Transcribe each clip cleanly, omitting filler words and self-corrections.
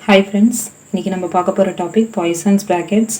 Hi friends, இன்னைக்கு நம்ம பார்க்க போற டாபிக் Poisson's brackets.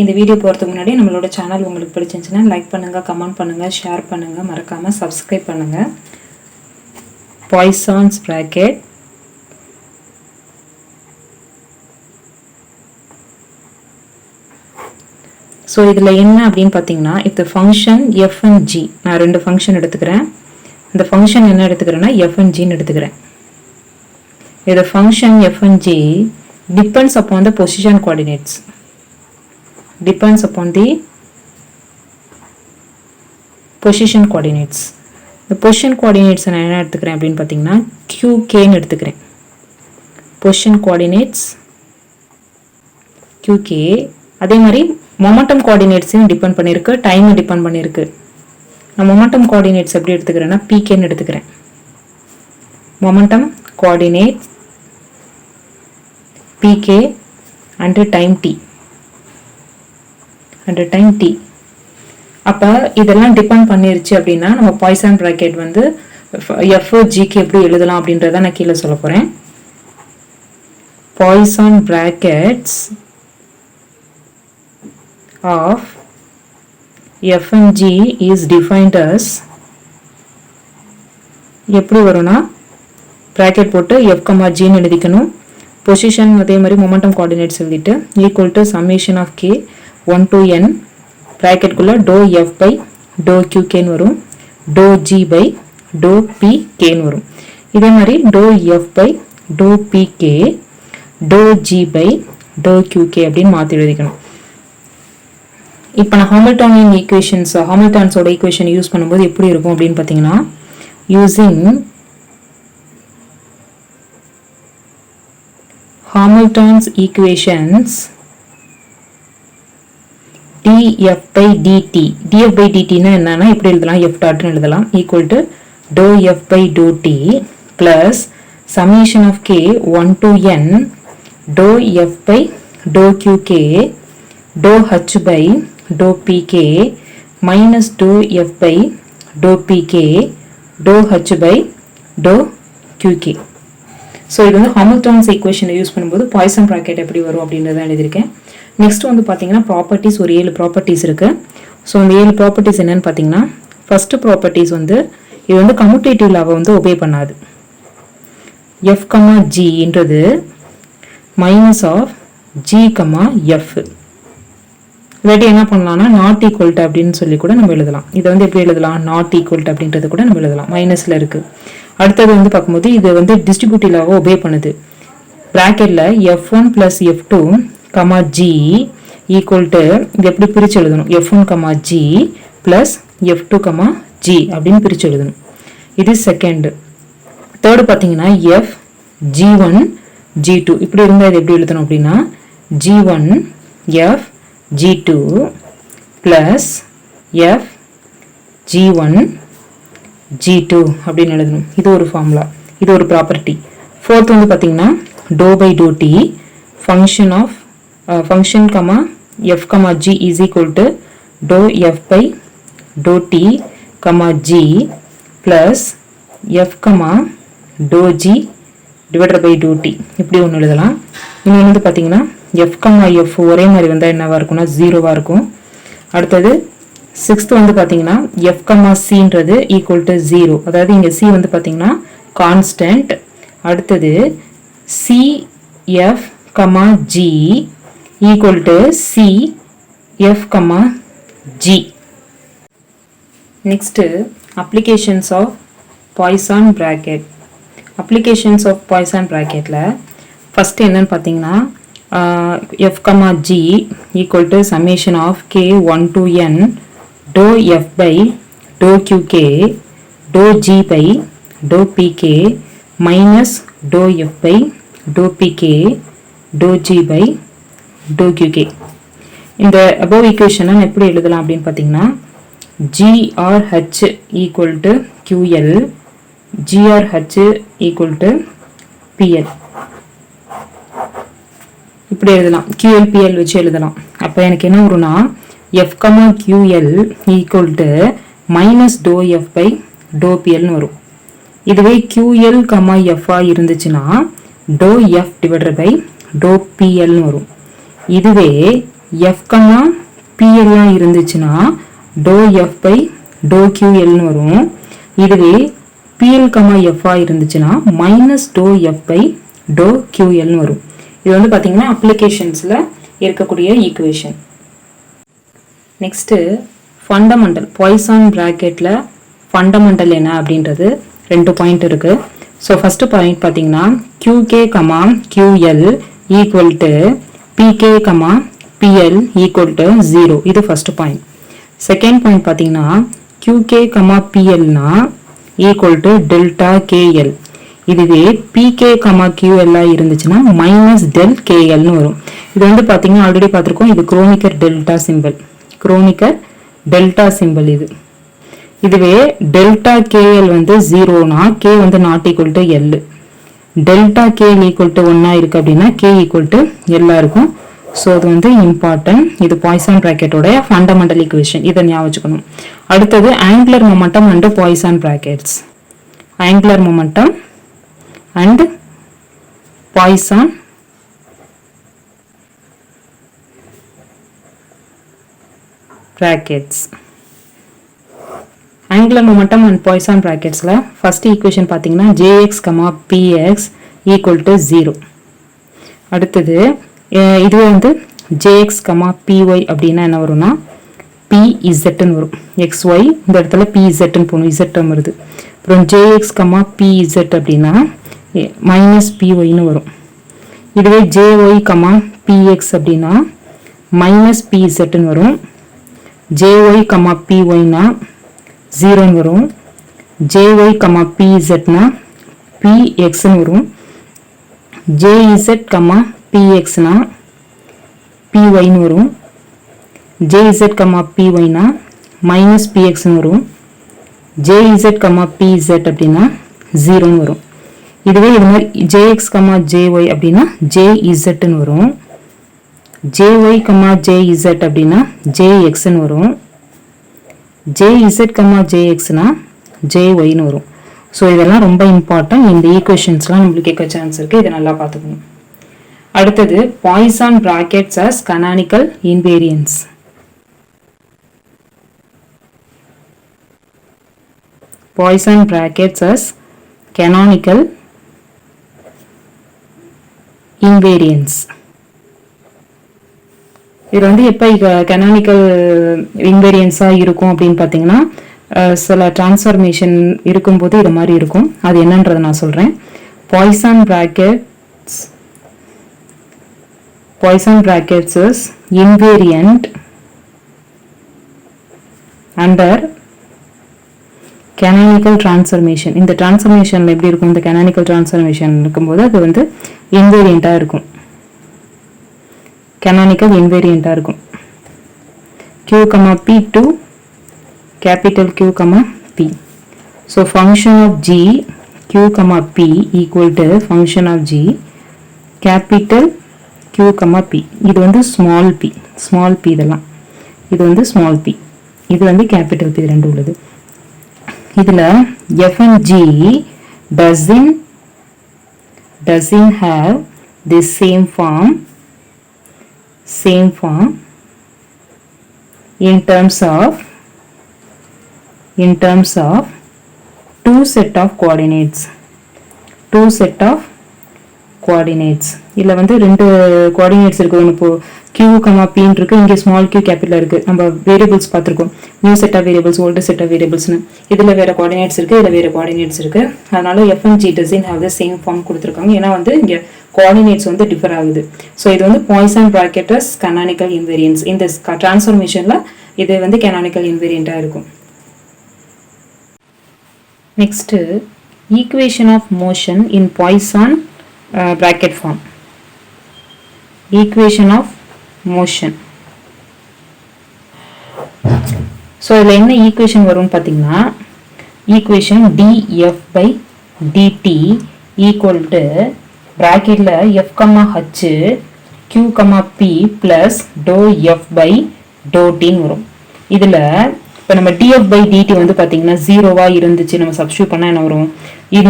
இந்த வீடியோ போறதுக்கு முன்னாடி நம்மளோட சேனல் உங்களுக்கு பிடிச்சிருந்துச்சுனா லைக் பண்ணுங்க, கமெண்ட் பண்ணுங்க, ஷேர் பண்ணுங்க, மறக்காம Subscribe பண்ணுங்க. Poisson's bracket. So இதுல என்ன அப்படினு பாத்தீங்கன்னா if the function f and g நான் ரெண்டு ஃபங்க்ஷன் எடுத்துக்கிறேன். இந்த ஃபங்க்ஷன் என்ன எடுத்துக்கிறேன்னா f and g ன்னு எடுத்துக்கிறேன். The function f and g depends upon the position coordinates. Depends upon the position coordinates. The position coordinates நான் என்ன எடுத்துக்கிறேன் அப்படின்னு பார்த்தீங்கன்னா qk ன்னு எடுத்துக்கிறேன். Position coordinates qk. அதே மாதிரி momentum coordinates டிபெண்ட் பண்ணிருக்கு, டைம் டிபெண்ட் பண்ணிருக்கு. நான் momentum coordinates எப்படி எடுத்துக்கிறேன்னா pk ன்னு எடுத்துக்கிறேன். Momentum coordinates pk and time t அப்ப இதெல்லாம் டிபெண்ட் பண்ணிருச்சு அப்படின்னா நம்ம பாய்சன் பிராக்கெட் வந்து f g க்கு எப்படி எழுதலாம் அப்படின்றத நான் கீழ சொல்ல போறேன். Poisson brackets of f and g is defined as எப்படி வரும்னா பிராக்கெட் போட்டு f, g ன்னு எழுதிக்கணும். பொசிஷன் அதே மாதிரி மொமெண்டம் கோஆர்டினேட்ஸ் எழுதிட்டு equal to summation of k 1 to n bracket குள்ள டோ f by டோ qk ன்னு வரும், டோ g by டோ pk ன்னு வரும். இதே மாதிரி டோ f by டோ pk டோ g by டோ qk அப்படினு மாத்தி எழுதிக்கணும். இப்போ நான் ஹாமில்டோனியன் ஈக்குவேஷன்ஸ் ஹாமில்டன்ஸோட ஈக்குவேஷன் யூஸ் பண்ணும்போது எப்படி இருக்கும் அப்படினு பாத்தீங்கன்னா using Hamilton's equations df by dt df by dt னா என்னன்னா இப்படி எழுதலாம் f dot னு எழுதலாம் equal to dou f by dou t plus summation of k 1 to n dou f by dou qk dou h by dou pk minus dou f by dou pk dou h by dou qk. So இது வந்து Hamilton's equation use பண்ணும்போது Poisson bracket எப்படி வரும் அப்படின்றத எழுதியிருக்கேன். Next வந்து பாத்தீங்கன்னா properties ஒரு 7 ப்ராப்பர்ட்டிஸ் இருக்கு. ஸோ அந்த 7 ப்ராப்பர்ட்டிஸ் என்னன்னு பாத்தீங்கன்னா ஃபர்ஸ்ட் ப்ராப்பர்ட்டிஸ் வந்து இது வந்து கம்யூட்டேட்டிவ் லாவை வந்து ஒபே பண்ணாது. f, g ன்றது மைனஸ் ஆஃப் g, f. இல்லாட்டி என்ன பண்ணலாம்னா நாட் ஈக்குவல் டு அப்படின்னு சொல்லி கூட நம்ம எழுதலாம். இதை வந்து எப்படி எழுதலாம், நாட் ஈக்குவல் டு அப்படின்றது கூட நம்ம எழுதலாம், மைனஸ்ல இருக்கு. அடுத்தது வந்து பார்க்கும்போது இது வந்து டிஸ்ட்ரிபியூட்டிவ் லாவை ஒபே பண்ணுது. பிராக்கெட்ல f1 plus f2, g equal to இது எப்படி பிரிச்சு எழுதணும், f1, g plus f2, g அப்படின்னு பிரிச்சு எழுதணும். இது செகண்ட். தேர்டு பார்த்தீங்கன்னா f, g1, g2 இப்படி இருந்தால் இது எப்படி எழுதணும் அப்படின்னா g1 f g2 plus f g1 g2 அப்படின்னு எழுதணும். இது ஒரு ஃபார்முலா, இது ஒரு ப்ராப்பர்ட்டி. ஃபோர்த் வந்து பார்த்தீங்கன்னா do by do t function of function f, g is equal to do f by do t, g plus f, do g divided by do t இப்படி ஒன்று எழுதலாம். இன்னொன்று வந்து பார்த்தீங்கன்னா f, f ஒரே மாதிரி வந்தால் என்னவா இருக்கும்னா 0வா இருக்கும். அடுத்தது சிக்ஸ்த் வந்து பார்த்தீங்கன்னா f, cன்றது ஈக்குவல் டு 0, அதாவது இங்கே c வந்து பார்த்தீங்கன்னா கான்ஸ்டன்ட். அடுத்தது c, f, g equal to c, f, g. Next applications of Poisson bracket. Applications of Poisson bracketல ஃபர்ஸ்ட் என்னன்னு பார்த்தீங்கன்னா f, g equal to summation of k 1 to n dou f by dou qk dou g by dou pk minus dou f by dou pk dou g by dou qk. இந்த above equation நான் எப்படி எழுதலாம் அப்படின்னு பார்த்தீங்கன்னா grh equal to ql grh equal to pl இப்படி எழுதலாம். QL PL வச்சு எழுதலாம். அப்ப எனக்கு என்ன வரும்னா f, QL equal to minus dou f by dou PL ன்னு வரும். இதுவே QL, F இருந்துச்சுன்னா டோ எஃப் டிவைடட் பை டோ பிஎல்னு வரும். இதுவே எஃப் கமா பிஎல்லாம் இருந்துச்சுன்னா டோ எஃப் பை டோ கியூஎல்னு வரும். இதுவே பிஎல் கமா எஃப்ஆ இருந்துச்சுன்னா மைனஸ் டோ எஃப் பை டோ கியூஎல்னு வரும். இது வந்து பார்த்தீங்கன்னா அப்ளிகேஷன்ஸில் இருக்கக்கூடிய ஈக்குவேஷன். நெக்ஸ்ட்டு ஃபண்டமெண்டல், பாய்சான் ப்ராக்கெட்டில் ஃபண்டமெண்டல் என்ன அப்படின்றது 2 பாயிண்ட் இருக்குது. ஸோ ஃபஸ்ட்டு பாயிண்ட் பார்த்தீங்கன்னா QK comma QL equal to PK comma PL equal to 0. இது ஃபஸ்ட்டு பாயிண்ட். செகண்ட் பாயிண்ட் பார்த்தீங்கன்னா கியூகே கமா பிஎல்னா ஈக்குவல் டு டெல்டா கேஎல். இதுவே பிகே கமா கியூஎல்லாம் இருந்துச்சுன்னா மைனஸ் டெல் கேஎல்னு வரும். இது வந்து பார்த்தீங்கன்னா ஆல்ரெடி பார்த்துருக்கோம். இது குரோனிக்கர் டெல்டா சிம்பிள், குரோனிக்கர் டெல்டா சிம்பிள் இது. இதுவே டெல்டா கேஎல் வந்து 0னா கே வந்து not equal to L. Delta KL equal to 1 இருக்கு அப்படின்னா கே ஈக்குவல் டு எல்லா இருக்கும். ஸோ அது வந்து இம்பார்ட்டன்ட். இது பாய்சான் பிராக்கெட்டோட ஃபண்டமெண்டல் ஈக்குவேஷன், இதை ஞாபகம் வச்சுக்கணும். அடுத்தது angular momentum and Poisson brackets. Angular momentum and Poisson brackets. Angular momentum and Poisson brackets la first equation பாத்தீங்கன்னா jx, px equal to 0. அடுத்தது இது வந்து jx, py அப்படின்னா என்ன வரும்னா pz ன்னு வரும். xy இந்த இடத்துல pz ன்னு போணும், z term வருது. அப்புறம் jx, pz அப்படின்னா -py ன்னு வரும். இதுவே jy, px அப்படின்னா -pz ன்னு வரும். jy, py னா 0 ன்னு வரும். jy, pz னா px ன்னு வரும். jz, px னா py ன்னு வரும். jz, py னா -px ன்னு வரும். jz, pz அப்படின்னா 0 ன்னு வரும். இதுவே இது மாதிரி jx, jy அப்படின்னா jz ன்னு வரும். jy, jz அப்படின்னா jx ன்னு வரும். jz, jx னா jy ன்னு வரும். ஸோ இதெல்லாம் ரொம்ப இம்பார்ட்டன்ட். இந்த ஈக்குவேஷன்ஸ்லாம் நம்மளுக்கு கேட்க சான்ஸ் இருக்குது, இதை நல்லா பார்த்துக்கணும். அடுத்தது Poisson brackets as canonical invariance. Poisson brackets as canonical invariance. இது வந்து எப்போ கனானிக்கல் இன்வேரியன்ஸாக இருக்கும் அப்படின்னு பார்த்தீங்கன்னா சில டிரான்ஸ்ஃபர்மேஷன் இருக்கும்போது இது மாதிரி இருக்கும். அது என்னன்றதை நான் சொல்கிறேன். Poisson brackets is invariant under canonical transformation. இந்த டிரான்ஸ்ஃபர்மேஷன் எப்படி இருக்கும்? இந்த canonical transformation இருக்கும்போது அது வந்து இன்வேரியண்ட்டாக இருக்கும், canonical invariant-ஆ இருக்கும். q, p to capital Q, p. So function of g q, p equal to function of g capital Q, p. இது வந்து small p இதெல்லாம். இது வந்து small p, இது வந்து capital P ரெண்டு உள்ளது. இதுல f and g doesn't have the same form in terms of two set of coordinates. இதுல வந்து ரெண்டு coordinates இருக்கு. ஒன்று இப்போ q, p இருக்கு, இங்கே small q capital இருக்கு. நம்ம வேரியபிள்ஸ் பார்த்துருக்கோம், new set of variables, old set of வேரியபிள்ஸ்னு. இதுல வேற கோஆர்டினேட்ஸ் இருக்கு, இதுல வேற கோஆர்டினேட்ஸ் இருக்கு. அதனால f and g doesn't have the same form கொடுத்துருக்காங்க. ஏன்னா வந்து இங்க கோஆர்டினேட்ஸ் வந்து டிஃபர் ஆகுது. ஸோ இது வந்து பாய்சான் பிராக்கெட்டஸ் கனானிக்கல் இன்வேரியன்ஸ். இந்த டிரான்ஸ்ஃபர்மேஷன்ல இது வந்து கனானிக்கல் இன்வேரியண்டா இருக்கும். Next equation of motion in Poisson bracket form. Equation of motion. So இதுல என்ன ஈக்குவேஷன் வரும்னு பார்த்தீங்கன்னா equation df by dt equal to bracketல f, h q, p plus dou f by dou t வரும். இதுல இப்போ நம்ம df by dt வந்து பார்த்தீங்கன்னா 0வா இருந்துச்சு, நம்ம சப்ஸ்டியூட் பண்ணா என்ன வரும்?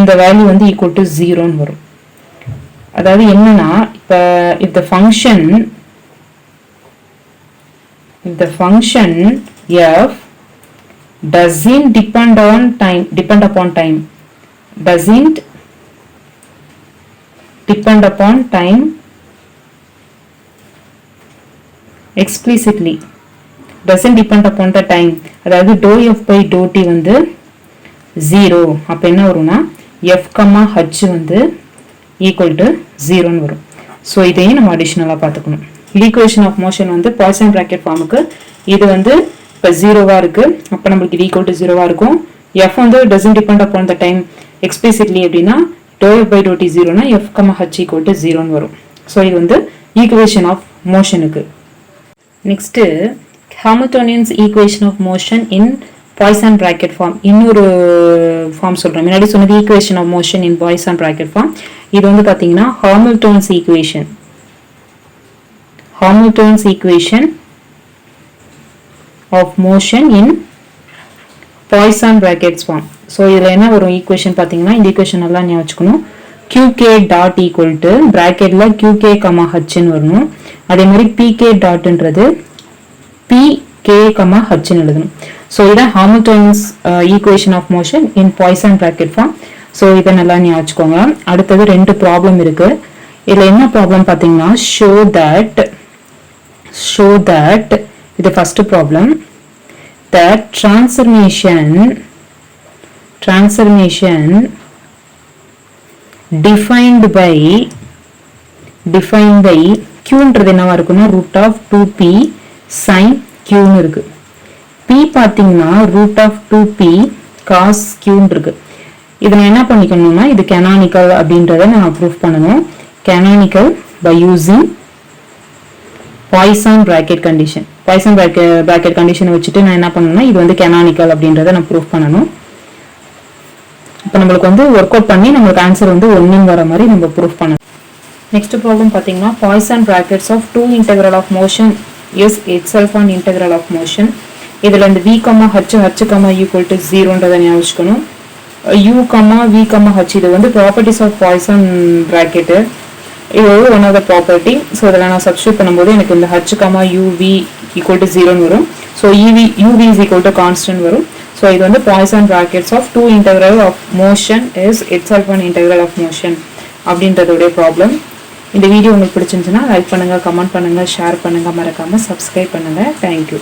இந்த வேல்யூ வந்து ஈக்குவல் டு 0ன்னு வரும். அதாவது என்னன்னா இப்ப if the function f doesn't depend upon time explicitly doesn't depend upon the time, அதாவது dou f by dou t வந்து 0, அப்ப என்ன வரும்னா f, h வந்து equal to 0 ன்னு வரும். ஸோ இதையும் நம்ம அடிஷ்னலாக பார்த்துக்கணும். ஈக்குவேஷன் ஆஃப் மோஷன் வந்து பாய்சன் பிராக்கெட் ஃபார்முக்கு இது வந்து இப்போ 0வா இருக்கு, அப்போ நம்மளுக்கு இது ஈக்குவல் டு 0வா இருக்கும். f வந்து doesn't depend upon the time explicitly அப்படின்னா dou f by dou t 0னா f, h equal to 0 ன்னு வரும். ஸோ இது வந்து ஈக்குவேஷன் ஆஃப் மோஷனுக்கு. Next Hamiltonian's equation of motion in Poisson bracket form. இன்னொரு ஃபார்ம் சொல்கிறேன், முன்னாடி சொன்னது equation of motion in Poisson bracket form. இது வந்து பார்த்தீங்கன்னா Hamilton's equation of motion in Poisson brackets form. So இதில் என்ன வரும் ஈக்குவேஷன் பார்த்தீங்கன்னா, இந்த ஈக்குவேஷன் நல்லா ஞாபகம் வச்சுக்கணும். qk டாட் ஈக்குவல் டு பிராக்கெட்ல qk, hன்னு வரணும். அதே மாதிரி pk டாட்ன்றது pk, hன்னு எழுதணும். ஸோ இதான் Hamiltonian's equation of motion in Poisson bracket form. So இதை நல்லா ஞாபகம் வச்சுக்கோங்க. அடுத்தது 2 ப்ராப்ளம் இருக்கு. இதில் என்ன ப்ராப்ளம் பார்த்தீங்கன்னா, show that இது first problem, that transformation defined by qன்றது என்னவா இருக்குன்னா root of 2p sin qன்னு இருக்கு. p பார்த்தீங்கன்னா root of 2p cos qன்னு இருக்கு. இதை நான் என்ன பண்ணிக்கணும்னா, இது canonical அப்படின்றத நான் ப்ரூஃப் பண்ணணும். canonical by using Poisson bracket condition. Poisson bracket கண்டிஷனை வச்சுட்டு நான் என்ன பண்ணணும்னா, இது வந்து canonical அப்படின்றத நான் ப்ரூஃப் பண்ணணும். இப்போ நம்மளுக்கு வந்து ஒர்க் அவுட் பண்ணி நம்மளுக்கு ஆன்சர் வந்து 1 வர மாதிரி நம்ம ப்ரூஃப் பண்ணணும். நெக்ஸ்ட் ப்ராப்ளம் பார்த்தீங்கன்னா, Poisson brackets of 2 integral of motion is itself an integral of motion. இதில் இந்த v, h equal to 0ன்றதை ஞாபகம் வச்சுக்கணும். u, v, h இது வந்து ப்ராப்பர்ட்டிஸ் ஆஃப் பாய்சன் பிராக்கெட்டு. இது வந்து one of the property. So இதில் நான் சப்ஸ்டியூட் பண்ணும்போது எனக்கு இந்த h, u, v equal to 0ன்னு வரும். So uv is equal to constant வரும். ஸோ இது வந்து Poisson brackets of 2 integral of motion is itself an integral of motion அப்படின்றதோடைய ப்ராப்ளம். இந்த வீடியோ உங்களுக்கு பிடிச்சிருந்துச்சுன்னா லைக் பண்ணுங்கள், கமெண்ட் பண்ணுங்கள், ஷேர் பண்ணுங்கள், மறக்காமல் சப்ஸ்கிரைப் பண்ணுங்கள். தேங்க்யூ.